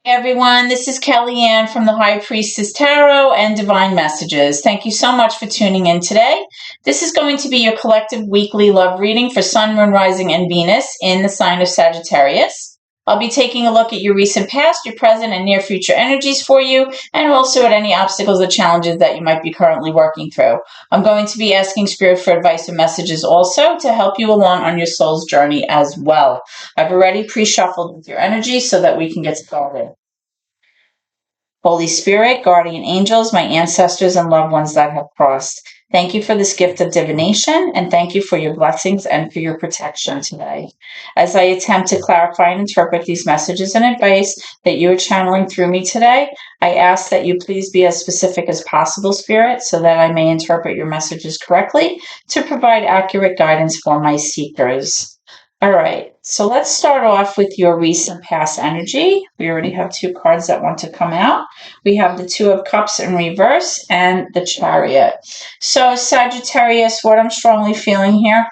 Hey everyone, this is Kellyanne from the High Priestess Tarot and Divine Messages. Thank you so much for tuning in today. This is going to be your collective weekly love reading for Sun, Moon, Rising, and Venus in the sign of Sagittarius. I'll be taking a look at your recent past, your present, and near future energies for you, and also at any obstacles or challenges that you might be currently working through. I'm going to be asking Spirit for advice and messages also to help you along on your soul's journey as well. I've already pre-shuffled with your energy so that we can get started. Holy Spirit, guardian angels, my ancestors and loved ones that have crossed, thank you for this gift of divination, and thank you for your blessings and for your protection today. As I attempt to clarify and interpret these messages and advice that you are channeling through me today, I ask that you please be as specific as possible, Spirit, so that I may interpret your messages correctly to provide accurate guidance for my seekers. All right, so let's start off with your recent past energy. We already have two cards that want to come out. We have the Two of Cups in reverse and the Chariot. So Sagittarius, what I'm strongly feeling here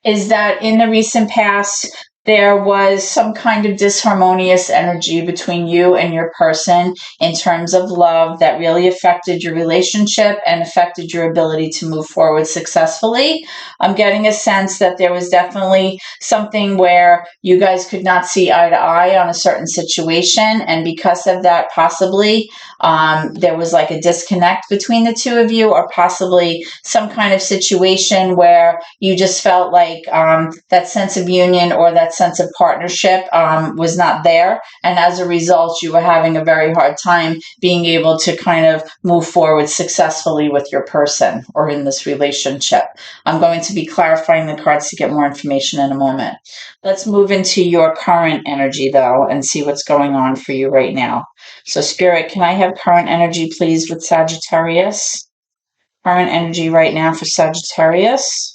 is that in the recent past, there was some kind of disharmonious energy between you and your person in terms of love that really affected your relationship and affected your ability to move forward successfully. I'm getting a sense that there was definitely something where you guys could not see eye to eye on a certain situation, and because of that, possibly there was like a disconnect between the two of you, or possibly some kind of situation where you just felt like that sense of union or that sense of partnership was not there, and as a result you were having a very hard time being able to kind of move forward successfully with your person or in this relationship. I'm going to be clarifying the cards to get more information in a moment. Let's move into your current energy though and see what's going on for you right now. So Spirit, can I have current energy please with Sagittarius? Current energy right now for Sagittarius.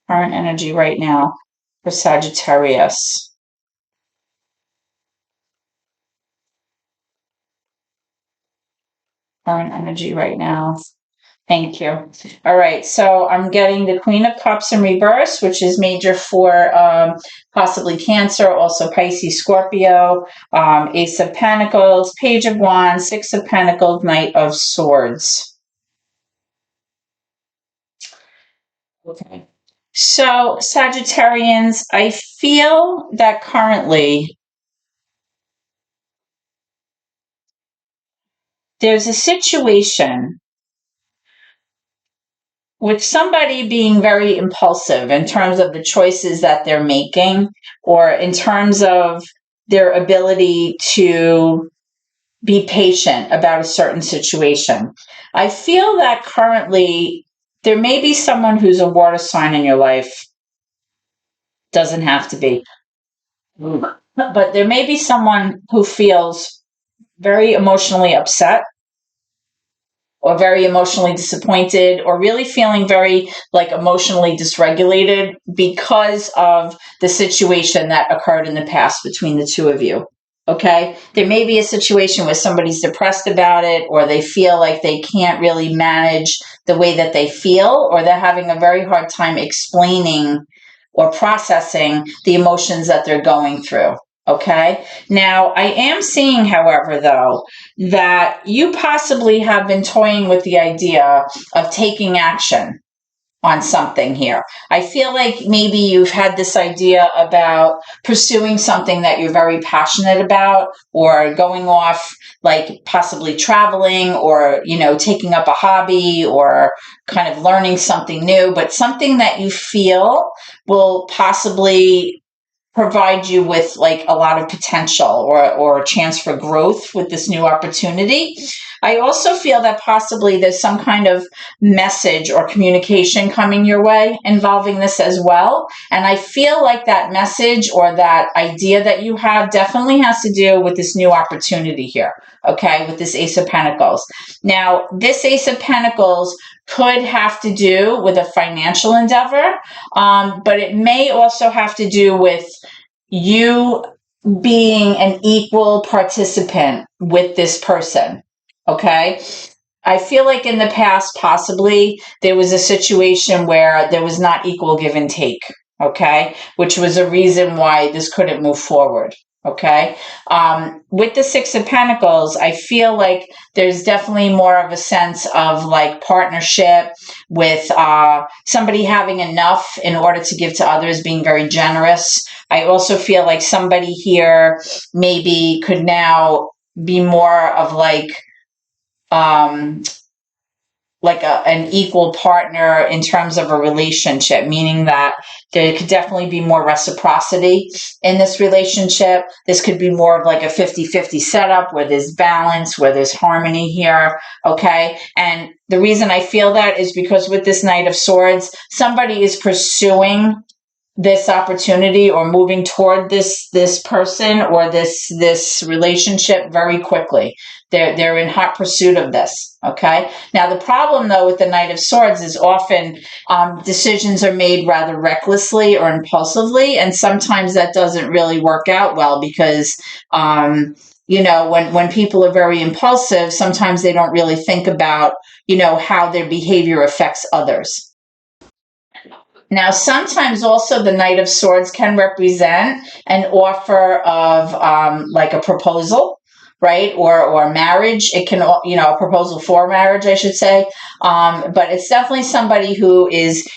Current energy right now for Sagittarius. Current energy right now. Thank you. All right, so I'm getting the Queen of Cups in reverse, which is major for possibly Cancer, also Pisces, Scorpio, Ace of Pentacles, Page of Wands, Six of Pentacles, Knight of Swords. Okay. So, Sagittarians, I feel that currently there's a situation with somebody being very impulsive in terms of the choices that they're making, or in terms of their ability to be patient about a certain situation. I feel that currently there may be someone who's a water sign in your life. Doesn't have to be. But there may be someone who feels very emotionally upset or very emotionally disappointed, or really feeling very like emotionally dysregulated because of the situation that occurred in the past between the two of you. Okay, there may be a situation where somebody's depressed about it, or they feel like they can't really manage the way that they feel, or they're having a very hard time explaining or processing the emotions that they're going through. Okay. Now, I am seeing, however, though, that you possibly have been toying with the idea of taking action on something here. I feel like maybe you've had this idea about pursuing something that you're very passionate about, or going off, like possibly traveling, or, you know, taking up a hobby, or kind of learning something new, but something that you feel will possibly provide you with like a lot of potential, or a chance for growth with this new opportunity. I also feel that possibly there's some kind of message or communication coming your way involving this as well. And I feel like that message or that idea that you have definitely has to do with this new opportunity here. Okay, with this Ace of Pentacles. Now, this Ace of Pentacles could have to do with a financial endeavor, but it may also have to do with you being an equal participant with this person. Okay. I feel like in the past, possibly there was a situation where there was not equal give and take. okay, which was a reason why this couldn't move forward. Okay. With the Six of Pentacles, I feel like there's definitely more of a sense of like partnership with somebody having enough in order to give to others, being very generous. I also feel like somebody here maybe could now be more of um, an equal partner in terms of a relationship, meaning that there could definitely be more reciprocity in this relationship. This could be more of like a 50-50 setup where there's balance, where there's harmony here. Okay. And the reason I feel that is because with this Knight of Swords, somebody is pursuing this opportunity or moving toward this person or this relationship very quickly. They're in hot pursuit of this. Okay. Now the problem though with the Knight of Swords is often decisions are made rather recklessly or impulsively, and sometimes that doesn't really work out well because when people are very impulsive, sometimes they don't really think about how their behavior affects others. Now, sometimes also the Knight of Swords can represent an offer of like a proposal, right? Or marriage. It can, a proposal for marriage, I should say. But it's definitely somebody who is,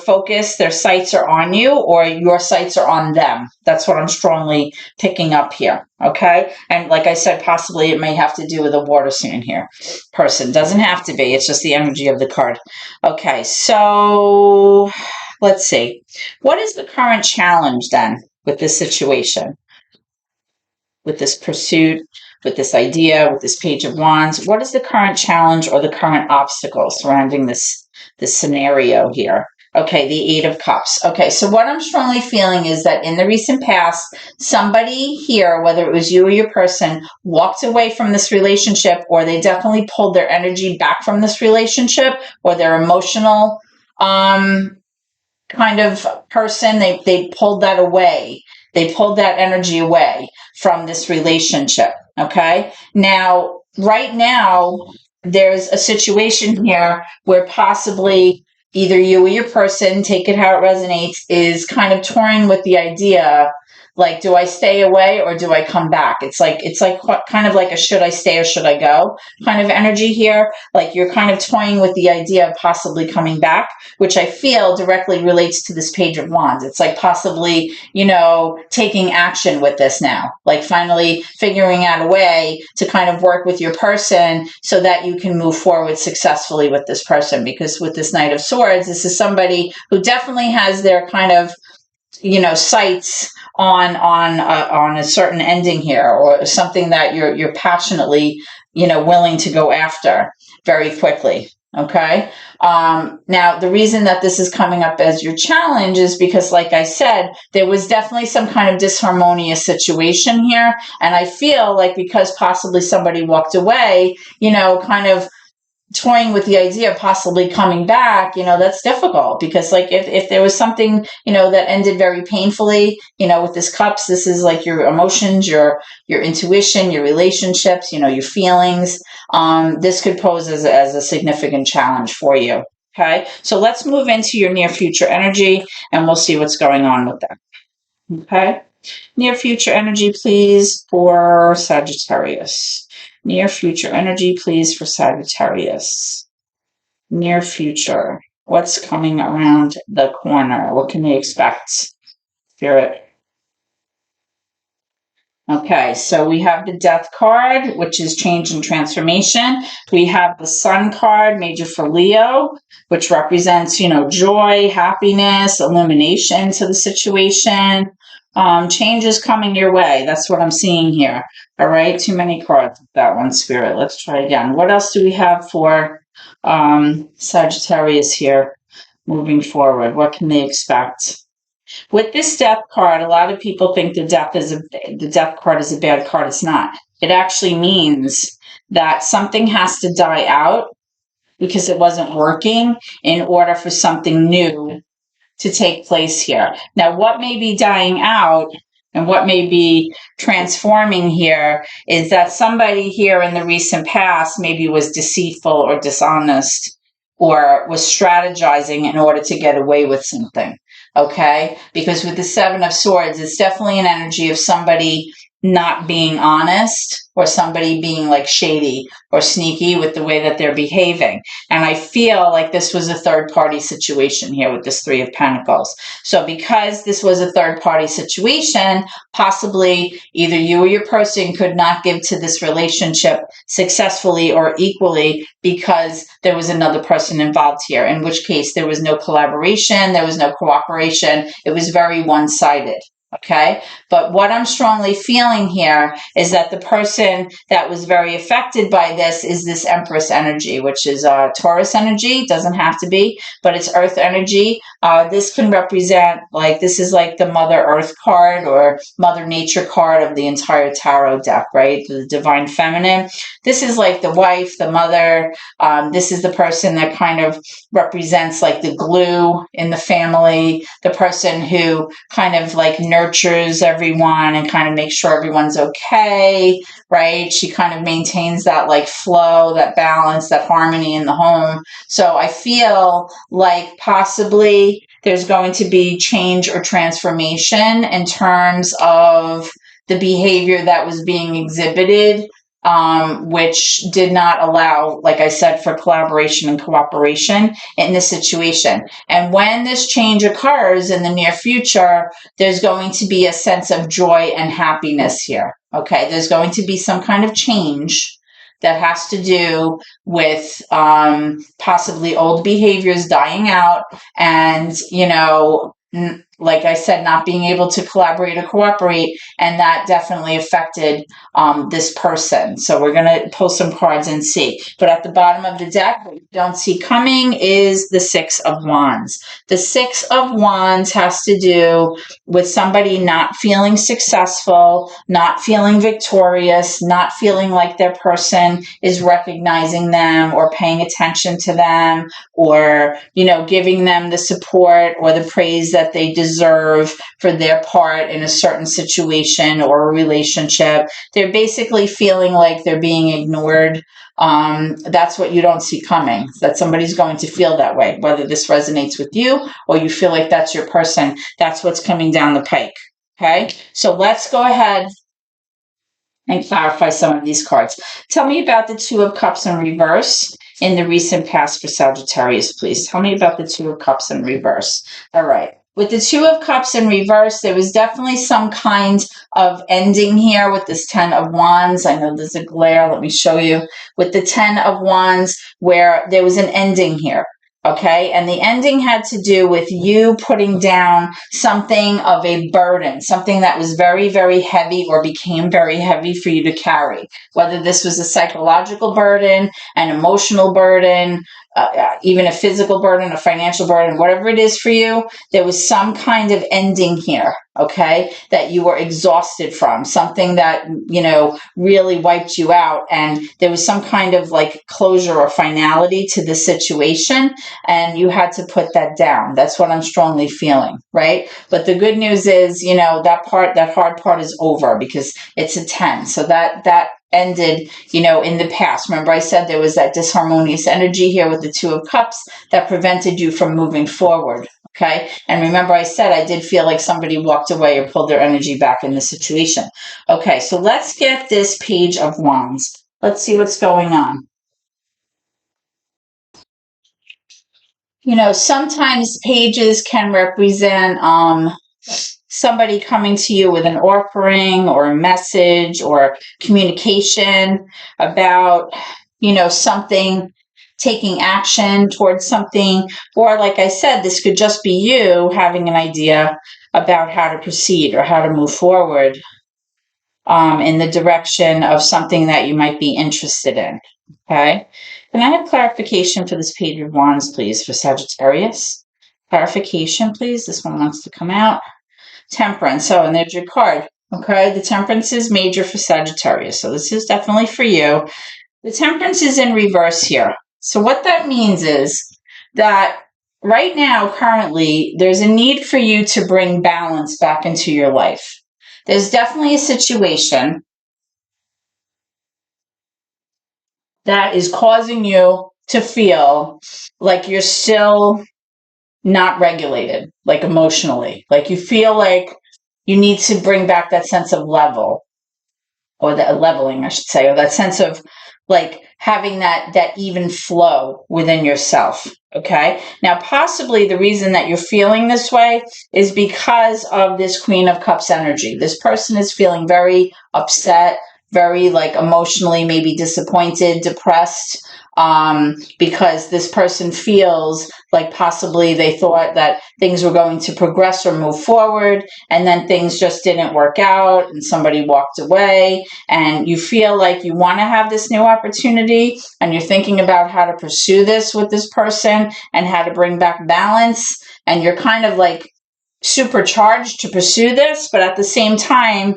focused. Their sights are on you or your sights are on them. That's what I'm strongly picking up here. Okay. And like I said, possibly it may have to do with a water sign here. Person. Doesn't have to be. It's just the energy of the card. Okay. So let's see. What is the current challenge then with this situation? With this pursuit, with this idea, with this Page of Wands? What is the current challenge or the current obstacle surrounding this scenario here? Okay, the Eight of Cups. Okay, so what I'm strongly feeling is that in the recent past, somebody here, whether it was you or your person, walked away from this relationship, or they definitely pulled their energy back from this relationship, or their emotional kind of person, they pulled that away. They pulled that energy away from this relationship. Okay. Now, right now, there's a situation here where possibly either you or your person, take it how it resonates, is kind of toying with the idea, like, do I stay away or do I come back? It's like kind of like a should I stay or should I go kind of energy here. Like you're kind of toying with the idea of possibly coming back, which I feel directly relates to this Page of Wands. It's like possibly, taking action with this now, like finally figuring out a way to kind of work with your person so that you can move forward successfully with this person. Because with this Knight of Swords, this is somebody who definitely has their kind of, sights on a certain ending here, or something that you're passionately, willing to go after very quickly. Okay. Now the reason that this is coming up as your challenge is because, like I said, there was definitely some kind of disharmonious situation here. And I feel like because possibly somebody walked away, kind of toying with the idea of possibly coming back, that's difficult because like if there was something, that ended very painfully, with this cups, this is like your emotions, your intuition, your relationships, your feelings. This could pose as a significant challenge for you. Okay. So let's move into your near future energy and we'll see what's going on with that. Okay. Near future energy, please, for Sagittarius. Near future energy, please, for Sagittarius. Near future. What's coming around the corner? What can they expect? Spirit. Okay, so we have the Death card, which is change and transformation. We have the Sun card, major for Leo, which represents, joy, happiness, illumination to the situation. Change is coming your way. That's what I'm seeing here. All right, too many cards with that one, Spirit. Let's try again. What else do we have for Sagittarius here moving forward? What can they expect? With this Death card, a lot of people think the Death card is a bad card. It's not. It actually means that something has to die out because it wasn't working in order for something new to take place here. Now, what may be dying out and what may be transforming here is that somebody here in the recent past maybe was deceitful or dishonest or was strategizing in order to get away with something. Okay? Because with the Seven of Swords, it's definitely an energy of somebody not being honest or somebody being like shady or sneaky with the way that they're behaving. And I feel like this was a third party situation here with this Three of Pentacles. So because this was a third party situation, possibly either you or your person could not give to this relationship successfully or equally because there was another person involved here, in which case there was no collaboration, there was no cooperation. It was very one-sided. Okay. But what I'm strongly feeling here is that the person that was very affected by this is this Empress energy, which is Taurus energy. Doesn't have to be, but it's Earth energy. This can represent, like, this is like the Mother Earth card or Mother Nature card of the entire tarot deck, right? The Divine Feminine. This is like the wife, the mother. This is the person that kind of represents like the glue in the family, the person who kind of like nurtures everyone and kind of makes sure everyone's okay, right? She kind of maintains that like flow, that balance, that harmony in the home. So I feel like possibly there's going to be change or transformation in terms of the behavior that was being exhibited, which did not allow, like I said, for collaboration and cooperation in this situation. And when this change occurs in the near future, there's going to be a sense of joy and happiness here. Okay, there's going to be some kind of change that has to do with possibly old behaviors dying out and, like I said, not being able to collaborate or cooperate, and that definitely affected this person. So we're going to pull some cards and see. But at the bottom of the deck, what you don't see coming is the Six of Wands. The Six of Wands has to do with somebody not feeling successful, not feeling victorious, not feeling like their person is recognizing them or paying attention to them, or, giving them the support or the praise that they deserve for their part in a certain situation or a relationship. They're basically feeling like they're being ignored. That's what you don't see coming, that somebody's going to feel that way, whether this resonates with you or you feel like that's your person. That's what's coming down the pike. Okay, so let's go ahead and clarify some of these cards. Tell me about the Two of Cups in reverse in the recent past for Sagittarius, please. Tell me about the Two of Cups in reverse. All right. With the Two of Cups in reverse, there was definitely some kind of ending here with this Ten of Wands. I know there's a glare. Let me show you. With the Ten of Wands, where there was an ending here. Okay, and the ending had to do with you putting down something of a burden, something that was very, very heavy or became very heavy for you to carry, whether this was a psychological burden, an emotional burden, even a physical burden, a financial burden, whatever it is for you. There was some kind of ending here, okay, that you were exhausted from, something that, really wiped you out. And there was some kind of like closure or finality to the situation, and you had to put that down. That's what I'm strongly feeling, right? But the good news is, that hard part is over because it's a 10. So that ended, in the past. Remember I said there was that disharmonious energy here with the Two of Cups that prevented you from moving forward. Okay. And remember I said I did feel like somebody walked away or pulled their energy back in the situation. Okay. So let's get this Page of Wands. Let's see what's going on. Sometimes pages can represent somebody coming to you with an offering or a message or communication about, something, taking action towards something. Or like I said, this could just be you having an idea about how to proceed or how to move forward in the direction of something that you might be interested in. Okay. Can I have clarification for this Page of Wands, please, for Sagittarius? Clarification, please. This one wants to come out. Temperance. Oh, and there's your card. Okay. The Temperance is major for Sagittarius. So this is definitely for you. The Temperance is in reverse here. So what that means is that right now, currently, there's a need for you to bring balance back into your life. There's definitely a situation that is causing you to feel like you're still not regulated, like emotionally. Like you feel like you need to bring back that sense of level, or that leveling, I should say, or that sense of like having that even flow within yourself. Okay. Now, possibly the reason that you're feeling this way is because of this Queen of Cups energy. This person is feeling very upset, very like emotionally maybe disappointed, depressed, because this person feels like possibly they thought that things were going to progress or move forward, and then things just didn't work out and somebody walked away, and you feel like you want to have this new opportunity, and you're thinking about how to pursue this with this person and how to bring back balance, and you're kind of like supercharged to pursue this, but at the same time,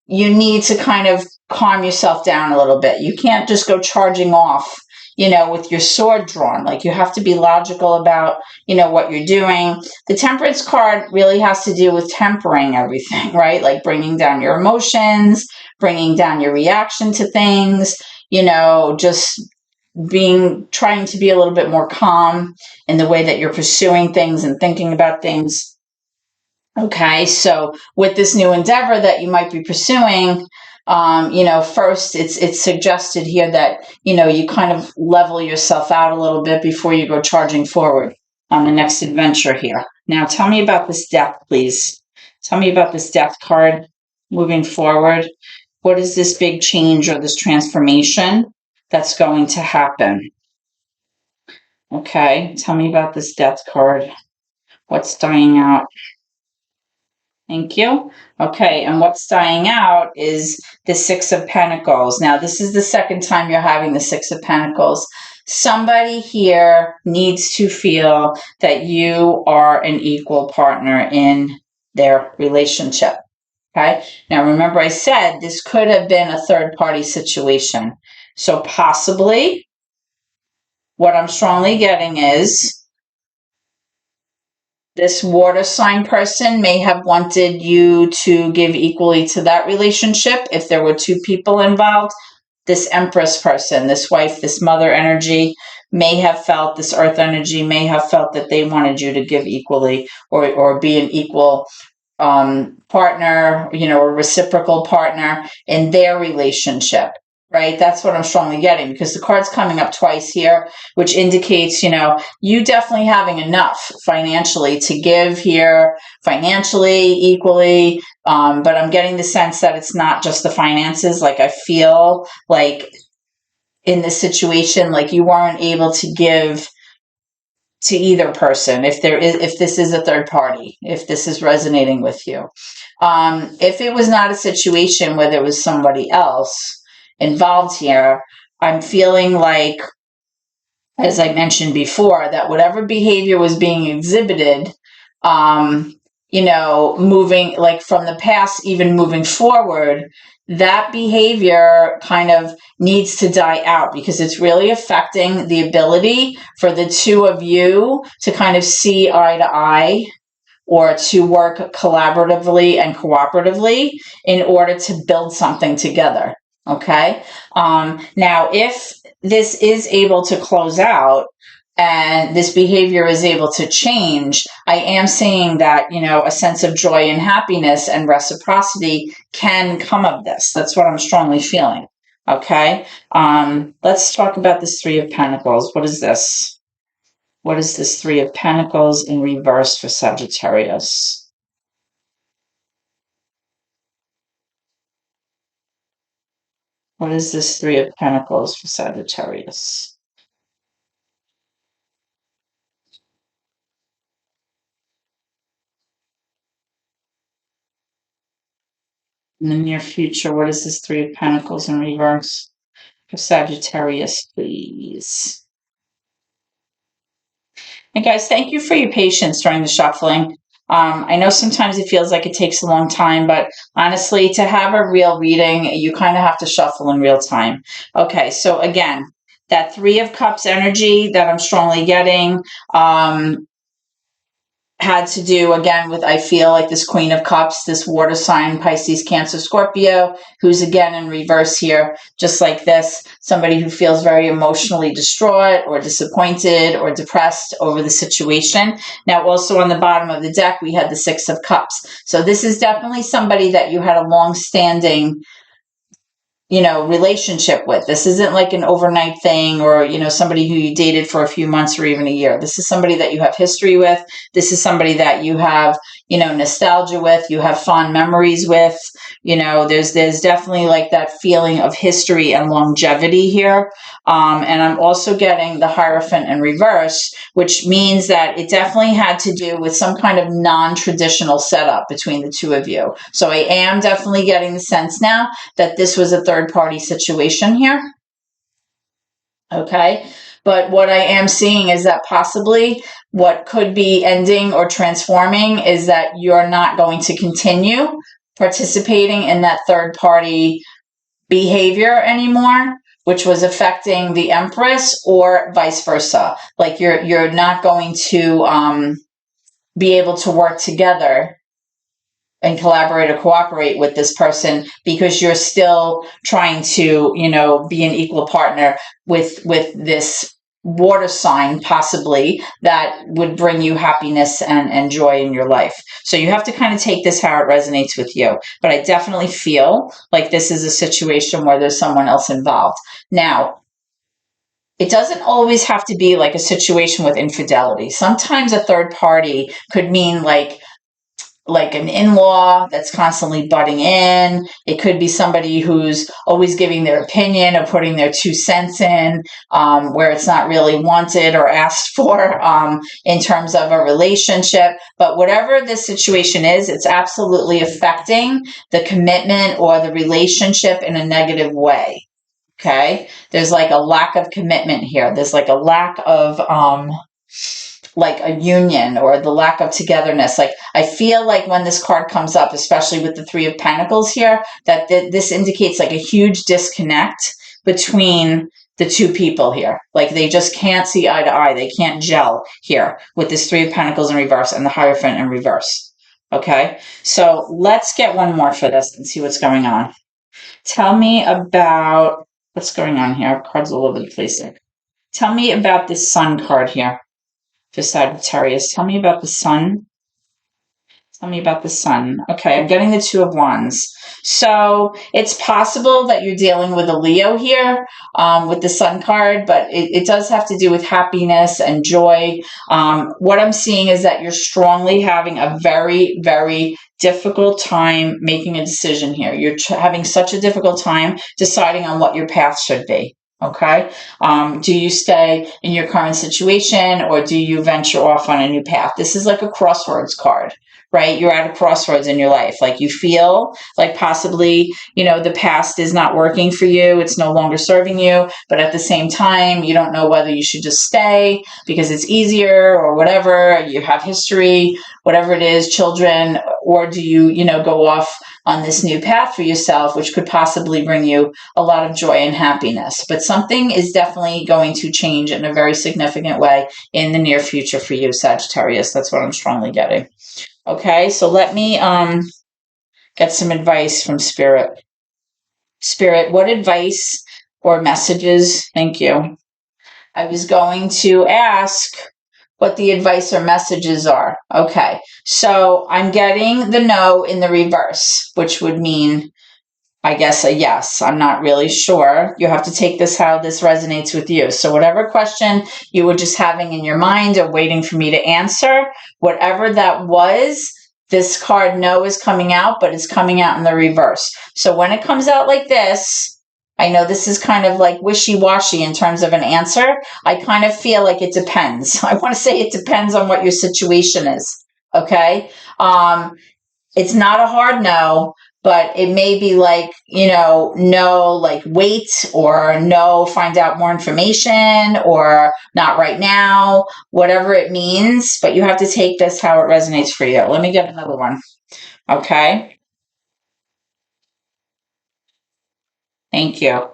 you need to kind of calm yourself down a little bit. You can't just go charging off, with your sword drawn. Like, you have to be logical about, what you're doing. The Temperance card really has to do with tempering everything, right? Like bringing down your emotions, bringing down your reaction to things, just trying to be a little bit more calm in the way that you're pursuing things and thinking about things. Okay, so with this new endeavor that you might be pursuing, first it's suggested here that, you kind of level yourself out a little bit before you go charging forward on the next adventure here. Now, tell me about this death, please. Tell me about this death card moving forward. What is this big change or this transformation that's going to happen? Okay, tell me about this death card. What's dying out? Thank you. Okay, and what's dying out is the Six of Pentacles. Now, this is the second time you're having the Six of Pentacles. Somebody here needs to feel that you are an equal partner in their relationship. Okay, now remember I said this could have been a third-party situation. So possibly what I'm strongly getting is this water sign person may have wanted you to give equally to that relationship if there were two people involved. This Empress person, this wife, this mother energy may have felt, this earth energy may have felt that they wanted you to give equally, or be an equal partner, a reciprocal partner in their relationship, right? That's what I'm strongly getting, because the card's coming up twice here, which indicates, you definitely having enough financially to give here, financially, equally. But I'm getting the sense that it's not just the finances. Like, I feel like in this situation, like you weren't able to give to either person, if this is a third party, if this is resonating with you. If it was not a situation where there was somebody else involved here, I'm feeling like, as I mentioned before, that whatever behavior was being exhibited, moving like from the past, even moving forward, that behavior kind of needs to die out, because it's really affecting the ability for the two of you to kind of see eye to eye, or to work collaboratively and cooperatively in order to build something together. Okay. Now, if this is able to close out and this behavior is able to change, I am seeing that, a sense of joy and happiness and reciprocity can come of this. That's what I'm strongly feeling. Okay. Let's talk about this Three of Pentacles. What is this? What is this Three of Pentacles in reverse for Sagittarius? What is this Three of Pentacles for Sagittarius? In the near future, what is this Three of Pentacles in reverse for Sagittarius, please? And guys, thank you for your patience during the shuffling. I know sometimes it feels like it takes a long time, but honestly, to have a real reading, you kind of have to shuffle in real time. Okay, so again, that Three of Cups energy that I'm strongly getting, had to do again with, I feel like, this Queen of Cups, this water sign, Pisces, Cancer, Scorpio, who's again in reverse here, just like this, somebody who feels very emotionally distraught or disappointed or depressed over the situation. Now, also on the bottom of the deck, we had the Six of Cups. So this is definitely somebody that you had a long-standing, relationship with. This isn't like an overnight thing, or, somebody who you dated for a few months or even a year. This is somebody that you have history with. This is somebody that you have, nostalgia with, you have fond memories with. There's definitely like that feeling of history and longevity here. And I'm also getting the Hierophant in reverse, which means that it definitely had to do with some kind of non-traditional setup between the two of you. So I am definitely getting the sense now that this was a third-party situation here. Okay. But what I am seeing is that possibly what could be ending or transforming is that you're not going to continue participating in that third-party behavior anymore, which was affecting the Empress, or vice versa. Like you're not going to be able to work together and collaborate or cooperate with this person, because you're still trying to, be an equal partner with this water sign, possibly, that would bring you happiness and joy in your life. So you have to kind of take this how it resonates with you. But I definitely feel like this is a situation where there's someone else involved. Now, it doesn't always have to be like a situation with infidelity. Sometimes a third party could mean like an in-law that's constantly butting in. It could be somebody who's always giving their opinion or putting their 2 cents in, where it's not really wanted or asked for, in terms of a relationship. But whatever this situation is, it's absolutely affecting the commitment or the relationship in a negative way. Okay? There's like a lack of commitment here. There's like a lack of like a union, or the lack of togetherness. Like, I feel like when this card comes up, especially with the Three of Pentacles here, that this indicates like a huge disconnect between the two people here. Like, they just can't see eye to eye. They can't gel here with this Three of Pentacles in reverse and the Hierophant in reverse. Okay, so let's get one more for this and see what's going on. Tell me about what's going on here. Cards all over the place here. Tell me about this Sun card here for Sagittarius. Tell me about the Sun. Tell me about the Sun. Okay, I'm getting the Two of Wands. So it's possible that you're dealing with a Leo here, with the Sun card, but it does have to do with happiness and joy. What I'm seeing is that you're strongly having a very, very difficult time making a decision here. You're having such a difficult time deciding on what your path should be. Okay. Do you stay in your current situation, or do you venture off on a new path? This is like a crossroads card, right? You're at a crossroads in your life. Like, you feel like possibly, the past is not working for you. It's no longer serving you. But at the same time, you don't know whether you should just stay because it's easier or whatever. You have history, whatever it is, children, or do you, go off on this new path for yourself, which could possibly bring you a lot of joy and happiness. But something is definitely going to change in a very significant way in the near future for you, Sagittarius. That's what I'm strongly getting. Okay, so let me get some advice from Spirit. Spirit, what advice or messages? Thank you. I was going to ask what the advice or messages are. Okay, so I'm getting the no in the reverse, which would mean, I guess, a yes. I'm not really sure. You have to take this how this resonates with you. So whatever question you were just having in your mind or waiting for me to answer, whatever that was, this card no is coming out, but it's coming out in the reverse. So when it comes out like this, I know this is kind of like wishy-washy in terms of an answer. I kind of feel like it depends. I want to say it depends on what your situation is. Okay? It's not a hard no, but it may be like, no, like wait, or no, find out more information, or not right now, whatever it means. But you have to take this how it resonates for you. Let me get another one. Okay. Thank you.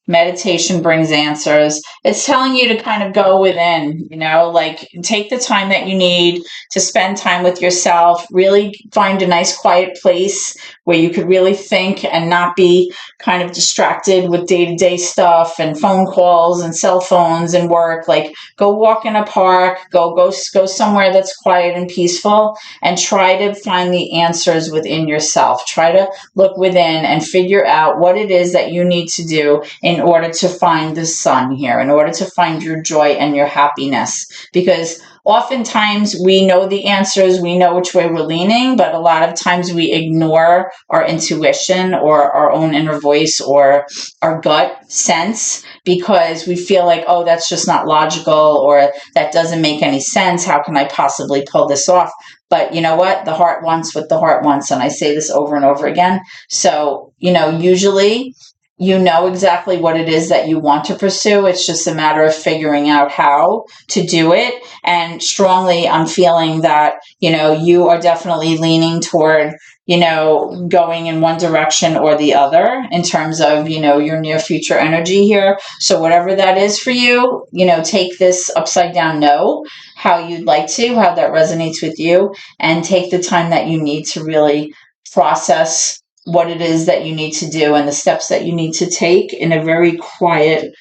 Meditation brings answers. It's telling you to kind of go within, like take the time that you need to spend time with yourself, really find a nice quiet place where you could really think and not be kind of distracted with day-to-day stuff and phone calls and cell phones and work. Like go walk in a park, go somewhere that's quiet and peaceful, and try to find the answers within yourself. Try to look within and figure out what it is that you need to do in order to find the sun here, in order to find your joy and your happiness. Because oftentimes we know the answers, we know which way we're leaning, but a lot of times we ignore our intuition or our own inner voice or our gut sense because we feel like, oh, that's just not logical, or that doesn't make any sense. How can I possibly pull this off? But you know what? The heart wants what the heart wants. And I say this over and over again. So, usually you know exactly what it is that you want to pursue. It's just a matter of figuring out how to do it. And strongly, I'm feeling that, you are definitely leaning toward, going in one direction or the other in terms of, your near future energy here. So whatever that is for you, take this upside down no, how you'd like to, how that resonates with you, and take the time that you need to really process what it is that you need to do and the steps that you need to take in a very quiet,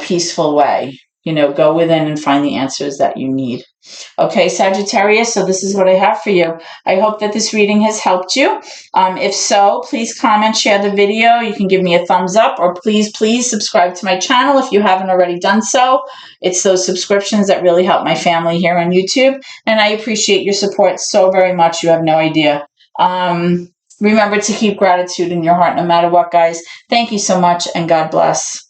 peaceful way. Go within and find the answers that you need. Okay, Sagittarius, so this is what I have for you. I hope that this reading has helped you. If so, please comment, share the video. You can give me a thumbs up, or please subscribe to my channel if you haven't already done so. It's those subscriptions that really help my family here on YouTube, and I appreciate your support so very much. You have no idea. Remember to keep gratitude in your heart no matter what, guys. Thank you so much, and God bless.